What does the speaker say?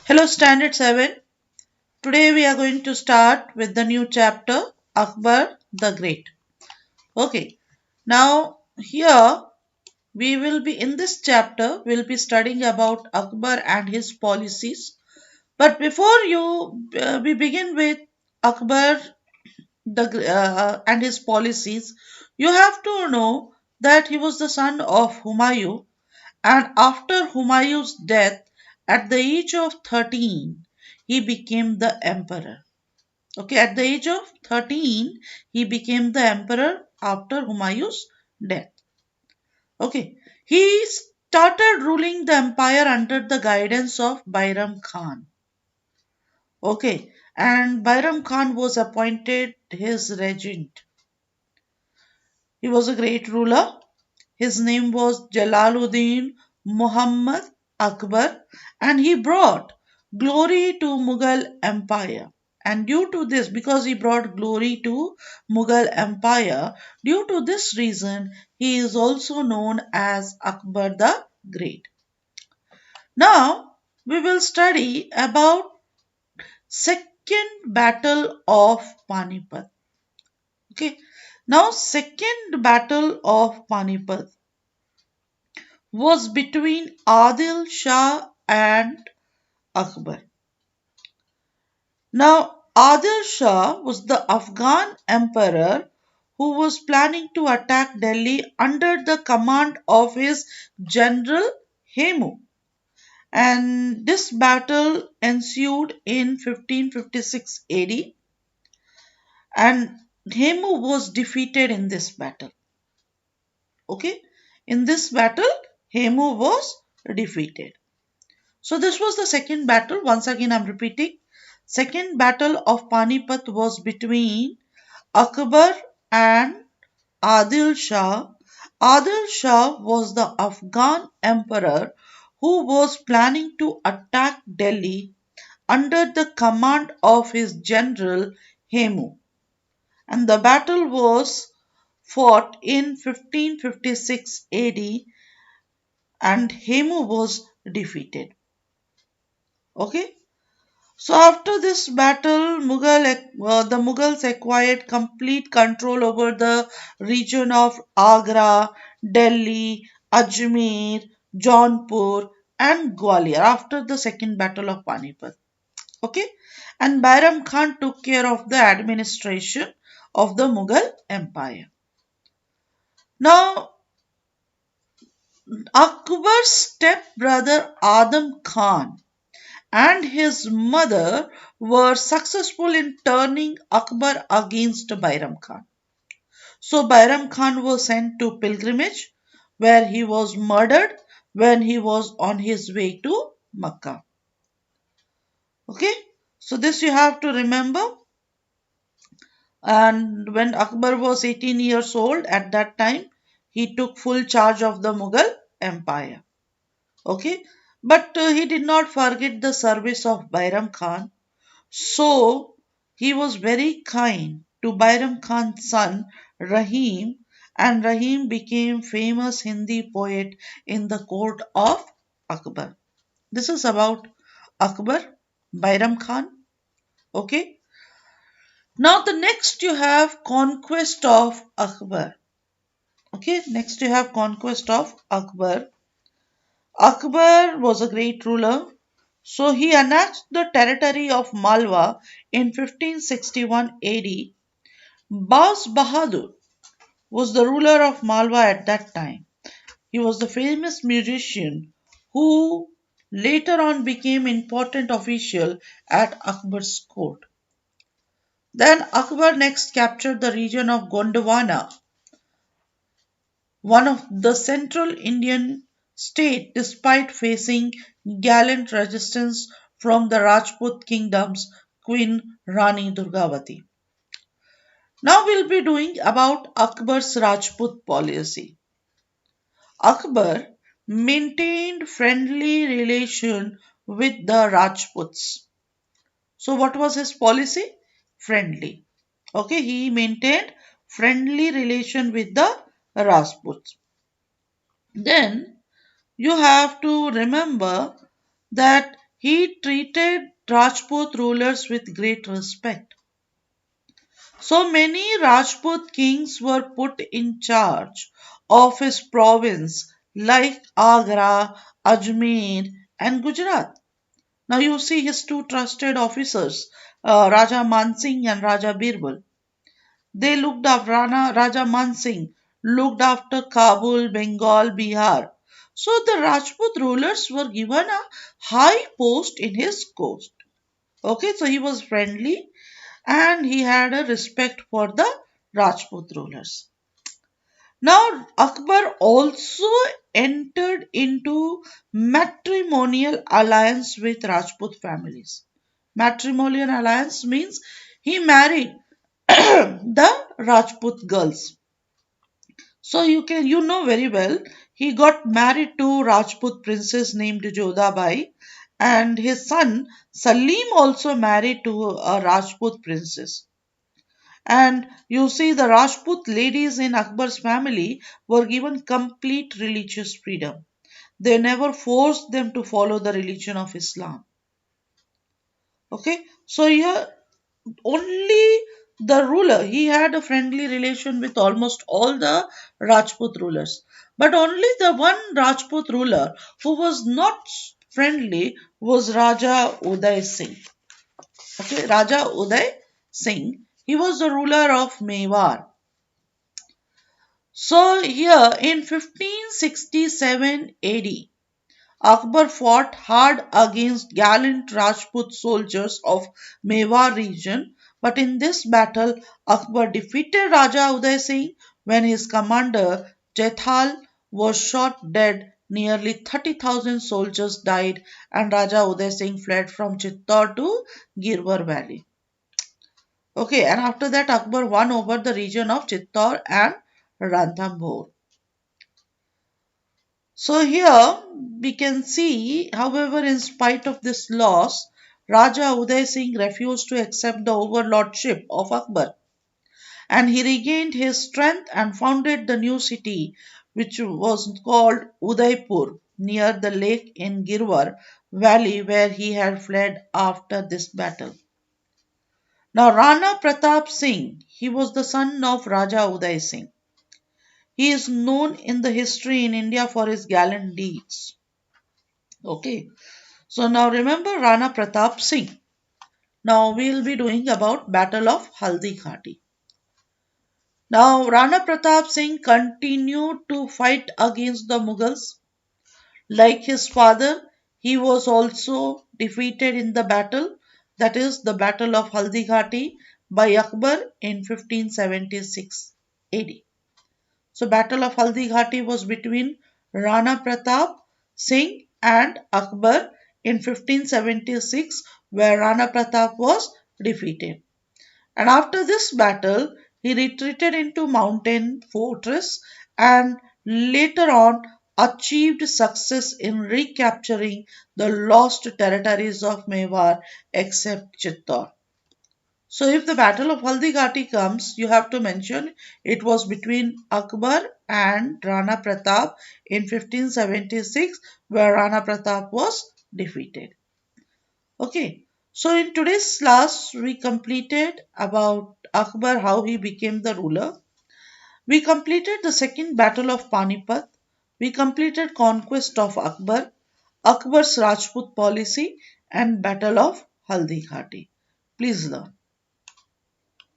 Hello, Standard 7. Today we are going to start with the new chapter Akbar the Great. Okay, now here we will be in this chapter, we'll be studying about Akbar and his policies. But before we begin with Akbar and his policies, you have to know that he was the son of Humayun, and after Humayun's death at the age of 13, he became the emperor. Okay, at the age of 13, he became the emperor after Humayun's death. Okay, he started ruling the empire under the guidance of Bairam Khan. Okay, and Bairam Khan was appointed his regent. He was a great ruler. His name was Jalaluddin Muhammad Akbar, and he brought glory to Mughal Empire. And due to this, because he brought glory to Mughal Empire, due to this reason, he is also known as Akbar the Great. Now, we will study about Second Battle of Panipat. Okay. Now, Second Battle of Panipat was between Adil Shah and Akbar. Now, Adil Shah was the Afghan emperor who was planning to attack Delhi under the command of his general Hemu. And this battle ensued in 1556 AD, and Hemu was defeated in this battle. Okay, in this battle, Hemu was defeated. So this was the second battle. Once again, I'm repeating. Second battle of Panipat was between Akbar and Adil Shah. Adil Shah was the Afghan emperor who was planning to attack Delhi under the command of his general Hemu. And the battle was fought in 1556 AD, and Hemu was defeated. Okay. So after this battle, the Mughals acquired complete control over the region of Agra, Delhi, Ajmer, Jaunpur, and Gwalior after the second battle of Panipat. Okay, and Bairam Khan took care of the administration of the Mughal Empire. Now, Akbar's stepbrother Adam Khan and his mother were successful in turning Akbar against Bairam Khan. So Bairam Khan was sent to pilgrimage where he was murdered when he was on his way to Makkah. Okay, so this you have to remember. And when Akbar was 18 years old at that time, he took full charge of the Mughal Empire. Okay, but he did not forget the service of Bairam Khan. So he was very kind to Bairam Khan's son Rahim, and Rahim became famous Hindi poet in the court of Akbar. This is about Akbar, Bairam Khan. Okay. Now the next you have conquest of Akbar. Okay, next you have conquest of Akbar. Akbar was a great ruler. So he annexed the territory of Malwa in 1561 AD. Baz Bahadur was the ruler of Malwa at that time. He was the famous musician who later on became important official at Akbar's court. Then Akbar next captured the region of Gondwana, one of the central Indian state, despite facing gallant resistance from the Rajput kingdom's queen Rani Durgavati. Now we'll be doing about Akbar's Rajput policy. Akbar maintained friendly relation with the Rajputs. So what was his policy? Friendly. Okay, he maintained friendly relation with the Rajputs. Then you have to remember that He treated Rajput rulers with great respect. So many Rajput kings were put in charge of his province like Agra, Ajmer and Gujarat. Now you see his two trusted officers, Raja Mansingh and Raja Birbal. They looked after Raja Mansingh, looked after Kabul, Bengal, Bihar. So the Rajput rulers were given a high post in his coast. Okay, so he was friendly and he had a respect for the Rajput rulers. Now Akbar also entered into matrimonial alliance with Rajput families. Matrimonial alliance means he married the Rajput girls. So you know very well he got married to Rajput princess named Jodhabai, and his son Salim also married to a Rajput princess. And you see the Rajput ladies in Akbar's family were given complete religious freedom. They never forced them to follow the religion of Islam. Okay, so here only the ruler, he had a friendly relation with almost all the Rajput rulers, but only the one Rajput ruler who was not friendly was Raja Uday Singh. Okay, Raja Uday Singh, he was the ruler of Mewar. So here in 1567 AD, Akbar fought hard against gallant Rajput soldiers of Mewar region, but in this battle, Akbar defeated Raja Uday Singh when his commander Jethal was shot dead. Nearly 30,000 soldiers died, and Raja Uday Singh fled from Chittor to Girwar Valley. Okay, and after that, Akbar won over the region of Chittor and Ranthambore. So here we can see, however, in spite of this loss, Raja Uday Singh refused to accept the overlordship of Akbar, and he regained his strength and founded the new city which was called Udaipur near the lake in Girwar valley where he had fled after this battle. Now Rana Pratap Singh, he was the son of Raja Uday Singh. He is known in the history in India for his gallant deeds. Okay. So now remember Rana Pratap Singh. Now we will be doing about Battle of Haldi Ghati. Now Rana Pratap Singh continued to fight against the Mughals. Like his father, he was also defeated in the battle, that is the Battle of Haldi Ghati by Akbar in 1576 AD. So Battle of Haldi Ghati was between Rana Pratap Singh and Akbar in 1576 where Rana Pratap was defeated. And after this battle, he retreated into mountain fortress and later on achieved success in recapturing the lost territories of Mewar except Chittor. So if the Battle of Haldighati comes, you have to mention it was between Akbar and Rana Pratap in 1576 where Rana Pratap was defeated. Okay, so in today's class we completed about Akbar, how he became the ruler. We completed the second battle of Panipat. We completed conquest of Akbar, Akbar's Rajput policy and battle of Haldighati. Please learn.